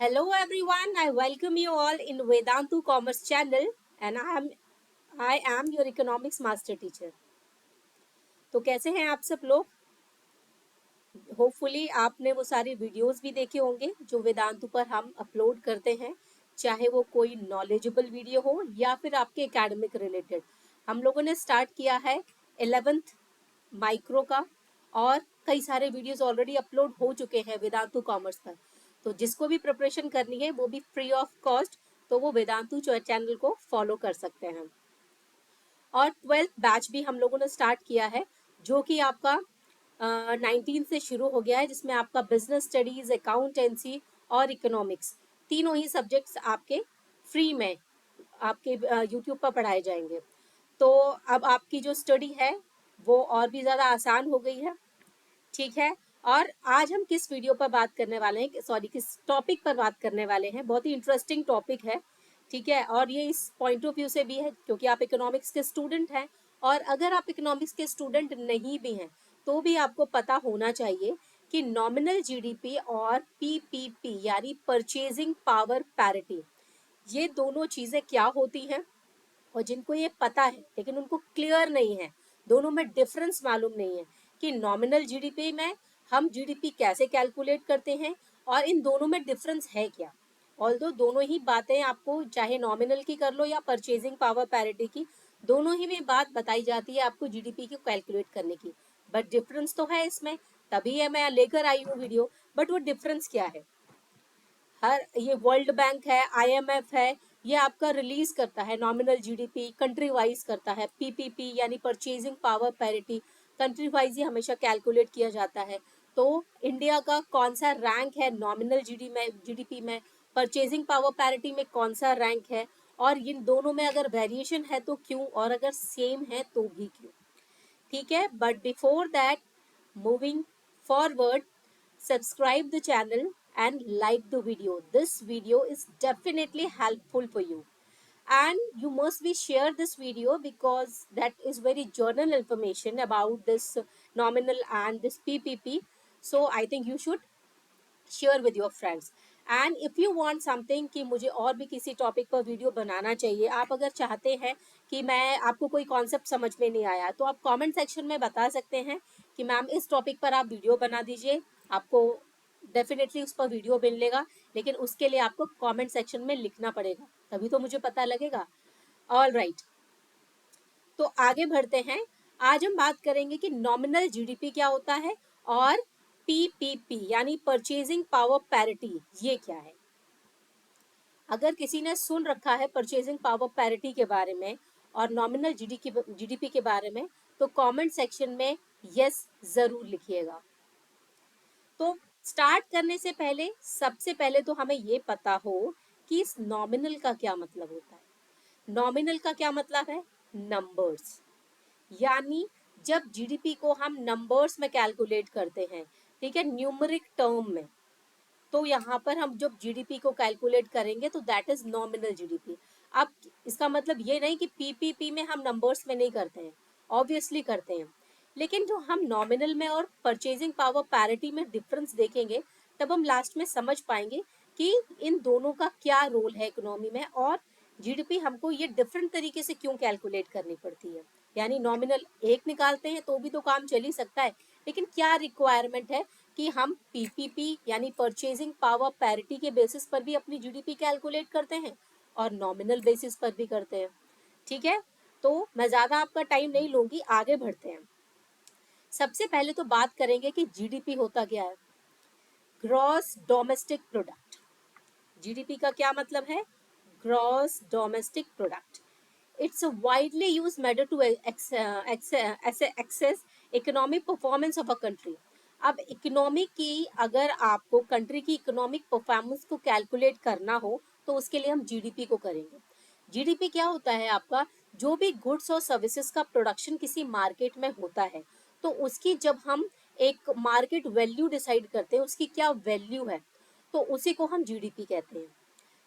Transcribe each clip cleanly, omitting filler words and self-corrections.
Hello everyone, I welcome you all in Vedantu Commerce channel and I am your economics master teacher. तो कैसे हैं आप सब लोग? होपफुली आपने वो सारी वीडियोस भी देखे होंगे जो वेदांतु पर हम अपलोड करते हैं, चाहे वो कोई नॉलेजेबल वीडियो हो या फिर आपके एकेडमिक रिलेटेड। हम लोगों ने स्टार्ट किया है 11th माइक्रो का और कई सारे वीडियोस ऑलरेडी अपलोड हो चुके हैं वेदांतु कॉमर्स पर। तो जिसको भी प्रिपरेशन करनी है वो भी फ्री ऑफ कॉस्ट, तो वो वेदांतु चैनल को फॉलो कर सकते हैं। और 12th बैच भी हम लोगों ने स्टार्ट किया है जो कि आपका 19 से शुरू हो गया है, जिसमें आपका बिजनेस स्टडीज, अकाउंटेंसी और इकोनॉमिक्स तीनों ही सब्जेक्ट्स आपके फ्री में आपके यूट्यूब पर पढ़ाए जाएंगे। तो अब आपकी जो स्टडी है वो और भी ज़्यादा आसान हो गई है। ठीक है। और आज हम किस वीडियो पर बात करने वाले हैं, सॉरी किस टॉपिक पर बात करने वाले हैं, बहुत ही इंटरेस्टिंग टॉपिक है। ठीक है। और ये इस पॉइंट ऑफ व्यू से भी है क्योंकि आप इकोनॉमिक्स के स्टूडेंट हैं, और अगर आप इकोनॉमिक्स के स्टूडेंट नहीं भी हैं तो भी आपको पता होना चाहिए कि नॉमिनल जीडीपी और पीपीपी यानी परचेजिंग पावर पैरिटी, ये दोनों चीज़ें क्या होती हैं। और जिनको ये पता है लेकिन उनको क्लियर नहीं है, दोनों में डिफरेंस मालूम नहीं है कि नॉमिनल जीडीपी में हम जीडीपी कैसे कैलकुलेट करते हैं और इन दोनों में डिफरेंस है क्या। ऑल्दो दोनों ही बातें आपको, चाहे नॉमिनल की कर लो या परचेजिंग पावर पैरिटी की, दोनों ही में बात बताई जाती है आपको जीडीपी को कैलकुलेट करने की, बट डिफरेंस तो है इसमें, तभी है मैं लेकर आई हूँ वीडियो। बट वो डिफरेंस क्या है, हर ये वर्ल्ड बैंक है, आईएमएफ है, ये आपका रिलीज करता है नॉमिनल जीडीपी, कंट्री वाइज करता है। पीपीपी यानी purchasing power parity, country wise ही हमेशा कैलकुलेट किया जाता है। तो इंडिया का कौन सा रैंक है नॉमिनल जीडीपी में, परचेजिंग पावर पैरिटी में कौन सा रैंक है, और इन दोनों में अगर वेरिएशन है तो क्यों, और अगर सेम है तो भी क्यों। ठीक है। But before that, moving forward, subscribe the channel and like the video. This video is definitely helpful for you, and you must be share this video because that is very journal information about this nominal and this ppp. So I think you should share with your friends. And if you want something कि मुझे और भी किसी topic पर video बनाना चाहिए, आप अगर चाहते हैं कि मैं आपको कोई कॉन्सेप्ट समझ में नहीं आया तो आप कमेंट सेक्शन में बता सकते हैं कि मैम इस टॉपिक पर आप वीडियो बना दीजिए, आपको डेफिनेटली उस पर वीडियो मिलेगा, लेकिन उसके लिए आपको कमेंट सेक्शन में लिखना पड़ेगा, तभी तो मुझे पता लगेगा। ऑल राइट, तो आगे बढ़ते हैं। आज हम बात करेंगे कि नॉमिनल जीडीपी क्या होता है और पीपीपी यानी परचेजिंग पावर पैरिटी ये क्या है। अगर किसी ने सुन रखा है परचेजिंग पावर पैरिटी के बारे में और नॉमिनल जीडीपी के बारे में, तो कमेंट सेक्शन में यस जरूर लिखिएगा। तो स्टार्ट करने से पहले सबसे पहले तो हमें ये पता हो कि इस नॉमिनल का क्या मतलब होता है। नॉमिनल का क्या मतलब है, नंबर्स, यानी जब जीडीपी को हम नंबर्स में कैलकुलेट करते हैं, ठीक है, न्यूमरिक टर्म में, तो यहाँ पर हम जब जीडीपी को कैलकुलेट करेंगे तो दैट इज नॉमिनल जीडीपी। अब इसका मतलब ये नहीं कि पीपीपी में हम नंबर्स में नहीं करते हैं, ऑब्वियसली करते हैं, लेकिन जो हम नॉमिनल में और परचेजिंग पावर पैरिटी में डिफरेंस देखेंगे तब हम लास्ट में समझ पाएंगे कि इन दोनों का क्या रोल है इकोनॉमी में, और जीडीपी हमको ये डिफरेंट तरीके से क्यों कैलकुलेट करनी पड़ती है। यानी नॉमिनल एक निकालते हैं तो भी तो काम चल ही सकता है, लेकिन क्या रिक्वायरमेंट है कि हम पीपीपी यानी परचेजिंग पावर पैरिटी के बेसिस पर भी अपनी जीडीपी कैलकुलेट करते हैं और नॉमिनल बेसिस पर भी करते हैं। ठीक है। तो मैं ज़्यादा आपका टाइम नहीं लूँगी, आगे बढ़ते हैं। सबसे पहले तो बात करेंगे कि जीडीपी होता क्या है। ग्रॉस डोमेस्टिक प्रोडक्ट, जीडीपी का क्या मतलब है, gross domestic product. It's a widely used measure to access economic performance of a country. अब इकोनॉमी की, अगर आपको कंट्री की इकोनॉमिक परफॉर्मेंस को कैलकुलेट करना हो तो उसके लिए हम जीडीपी को करेंगे। जीडीपी क्या होता है, आपका जो भी गुड्स और सर्विसेज का प्रोडक्शन किसी मार्केट में होता है, तो उसकी जब हम एक मार्केट वैल्यू डिसाइड करते हैं, उसकी क्या वैल्यू है, तो उसी को हम जीडीपी कहते हैं।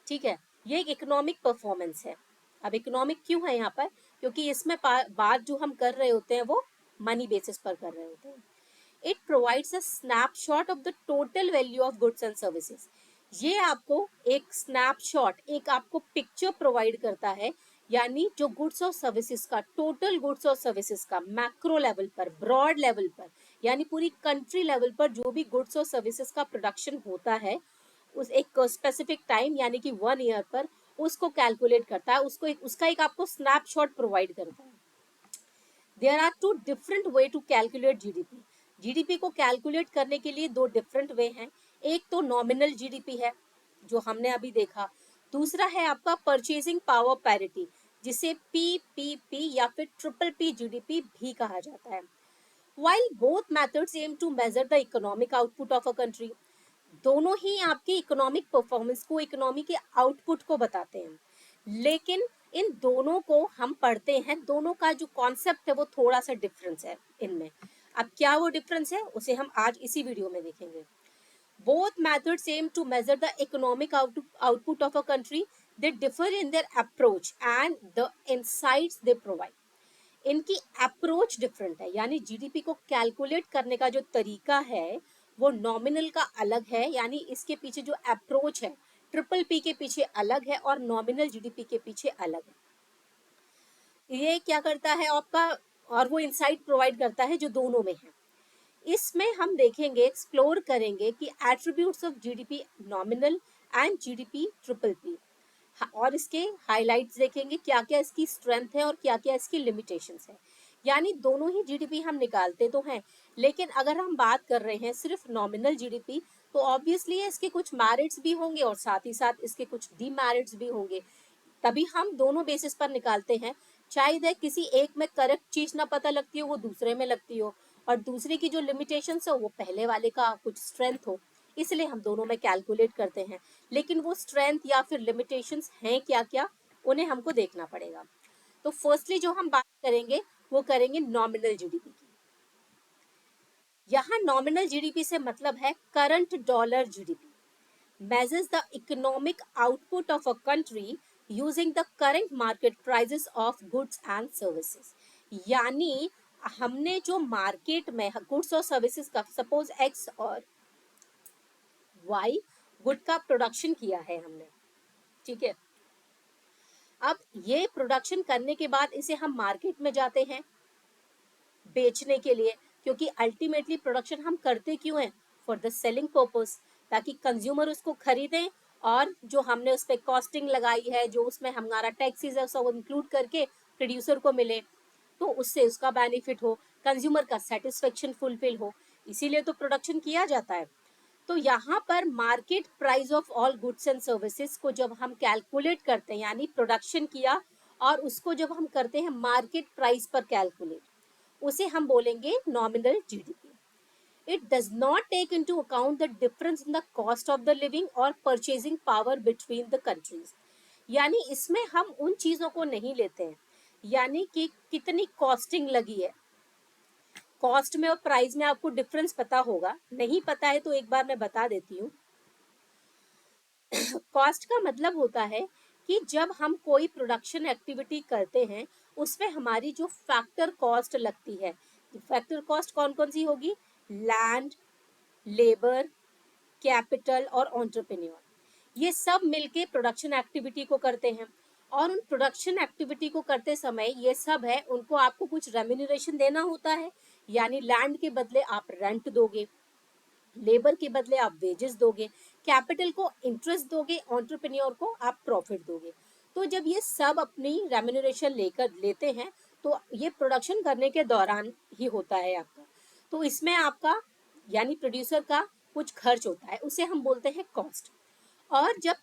ठीक है। ये एक इकोनॉमिक परफॉर्मेंस है। अब इकोनॉमिक क्यों है यहाँ पर, क्योंकि इसमें बात जो हम कर रहे होते हैं वो मनी बेसिस पर कर रहे होते हैं। It provides a snapshot of the total value of goods and services. ये आपको एक स्नैपशॉट, एक आपको पिक्चर प्रोवाइड करता है, यानी जो गुड्स और सर्विसेज का, टोटल गुड्स और सर्विसेज का मैक्रो लेवल पर, ब्रॉड लेवल पर, यानी पूरी कंट्री लेवल पर जो भी गुड्स और सर्विसेज का प्रोडक्शन होता है उस एक स्पेसिफिक टाइम यानी कि 1 ईयर पर, उसको कैलकुलेट करता है, उसका एक आपको स्नैपशॉट प्रोवाइड करता है। There are two different way to calculate GDP. GDP को कैलकुलेट करने के लिए दो डिफरेंट वे हैं। एक तो नॉमिनल जीडीपी है जो हमने अभी देखा, दूसरा है आपका परचेजिंग पावर पैरिटी, जिसे पीपीपी या फिर ट्रिपल पी जीडीपी भी कहा जाता है। While both methods aim to measure the economic output of a country, दोनों ही आपकी इकोनॉमिक परफॉर्मेंस को, इकोनॉमी के आउटपुट को बताते हैं, लेकिन इन दोनों को हम पढ़ते हैं, दोनों का जो कॉन्सेप्ट है वो थोड़ा सा डिफरेंस है इनमें। अब क्या वो डिफरेंस है उसे हम आज इसी वीडियो में देखेंगे। Both methods aim to measure the economic output of a country. They differ in their approach and the insights they provide. इनकी अप्रोच डिफरेंट है, यानी जीडीपी को कैलकुलेट करने का जो तरीका है वो नॉमिनल का अलग है, यानी इसके पीछे जो अप्रोच है ट्रिपल पी के पीछे अलग है और नॉमिनल जीडीपी के पीछे अलग है। ये क्या करता है आपका, और वो इंसाइट प्रोवाइड करता है जो दोनों में है। इसमें हम देखेंगे, एक्सप्लोर करेंगे कि attributes of GDP nominal and GDP triple P, और इसके हाइलाइट्स देखेंगे, क्या क्या इसकी स्ट्रेंथ है और क्या क्या इसकी लिमिटेशंस है। यानी दोनों ही जीडीपी हम निकालते तो हैं, लेकिन अगर हम बात कर रहे हैं सिर्फ नॉमिनल जीडीपी तो ऑब्वियसली इसके कुछ मैरिट्स भी होंगे और साथ ही साथ इसके कुछ डीमेरिट्स भी होंगे, तभी हम दोनों बेसिस पर निकालते हैं। शायद किसी एक में करेक्ट चीज ना पता लगती हो वो दूसरे में लगती हो, और दूसरे की जो लिमिटेशंस हो वो पहले वाले का कुछ स्ट्रेंथ हो, इसलिए हम दोनों में कैलकुलेट करते हैं। लेकिन वो स्ट्रेंथ या फिर लिमिटेशंस हैं क्या क्या, उन्हें हमको देखना पड़ेगा। तो फर्स्टली जो हम बात करेंगे वो करेंगे नॉमिनल जीडीपी की। यहाँ नॉमिनल जीडीपी से मतलब है current dollar GDP, measures the economic output of a country using the current market prices of goods and services। यानी हमने जो मार्केट में गुड्स और सर्विसेज का, सपोज एक्स और वाई गुड का प्रोडक्शन किया है हमने, ठीक है। अब ये प्रोडक्शन करने के बाद इसे हम मार्केट में जाते हैं बेचने के लिए, क्योंकि अल्टीमेटली प्रोडक्शन हम करते क्यों हैं, फॉर द सेलिंग पर्पस, ताकि कंज्यूमर उसको खरीदें और जो हमने उस पर कॉस्टिंग लगाई है, जो उसमें हमारा टैक्सेस है सब इंक्लूड करके प्रोड्यूसर को मिले, तो उससे उसका बेनिफिट हो, कंज्यूमर का सेटिस्फेक्शन फुलफिल हो, इसीलिए तो प्रोडक्शन किया जाता है। तो यहाँ पर market price of all goods and services को जब हम कैलकुलेट करते हैं, यानी प्रोडक्शन किया और उसको जब हम करते हैं मार्केट प्राइस पर कैलकुलेट, उसे हम बोलेंगे nominal GDP. It does not take into account the difference in the cost of the living or purchasing power between the countries। यानी इसमें हम उन चीजों को नहीं लेते हैं, यानी कि कितनी कॉस्टिंग लगी है। कॉस्ट में और प्राइस में आपको डिफरेंस पता होगा, नहीं पता है तो एक बार मैं बता देती हूँ। कॉस्ट का मतलब होता है कि जब हम कोई प्रोडक्शन एक्टिविटी करते हैं उसमें हमारी जो फैक्टर कॉस्ट लगती है, फैक्टर कॉस्ट कौन कौन सी होगी, लैंड, लेबर, कैपिटल और एंटरप्रेन्योर, ये सब मिलके प्रोडक्शन एक्टिविटी को करते हैं। और उन प्रोडक्शन एक्टिविटी को करते समय ये सब है, उनको आपको कुछ रेम्यूनरेशन देना होता है, यानी लैंड के बदले आप रेंट दोगे, लेबर के बदले आप वेजेस दोगे, कैपिटल को इंटरेस्ट दोगे, एंटरप्रेन्योर को आप प्रॉफिट दोगे। तो जब ये सब अपनी रेम्यूनरेशन लेते हैं तो ये प्रोडक्शन करने के दौरान ही होता है आपका। तो इसमें आपका यानी प्रोड्यूसर का कुछ खर्च होता है, उसे हम बोलते हैं कॉस्ट। और जब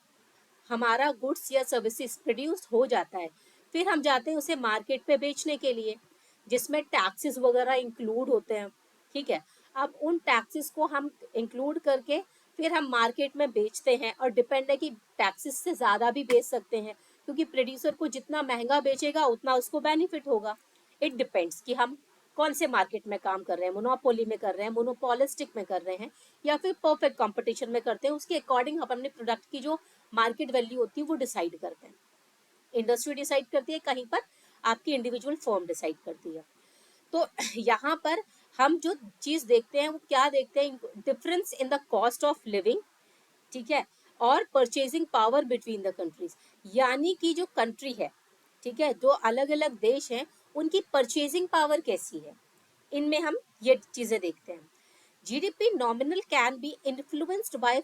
हमारा गुड्स या सर्विसेज प्रोड्यूस हो जाता है फिर हम जाते हैं उसे मार्केट पे बेचने के लिए, जिसमें टैक्सेस वगैरह इंक्लूड होते हैं, ठीक है। अब उन टैक्सेस को हम इंक्लूड करके फिर हम मार्केट में बेचते हैं, और डिपेंड है कि टैक्सेस से ज़्यादा भी बेच सकते हैं, क्योंकि प्रोड्यूसर को जितना महंगा बेचेगा उतना उसको बेनिफिट होगा। इट डिपेंड्स कि हम कौन से मार्केट में काम कर रहे हैं, मोनोपोली में कर रहे हैं, मोनोपोलिस्टिक में कर रहे हैं, या फिर परफेक्ट कंपटीशन में करते हैं। उसके अकॉर्डिंग हम अपने प्रोडक्ट की जो मार्केट वैल्यू होती है वो डिसाइड करते हैं। इंडस्ट्री डिसाइड करती है, कहीं पर आपकी इंडिविजुअल फर्म डिसाइड करती है। तो यहाँ पर हम जो चीज देखते हैं वो क्या देखते हैं, difference in the cost of living, ठीक है, और purchasing power between the countries, यानी कि जो कंट्री है, ठीक है, जो अलग अलग देश हैं, उनकी परचेजिंग पावर कैसी है, इनमें हम ये चीजें देखते हैं। GDP nominal can be influenced by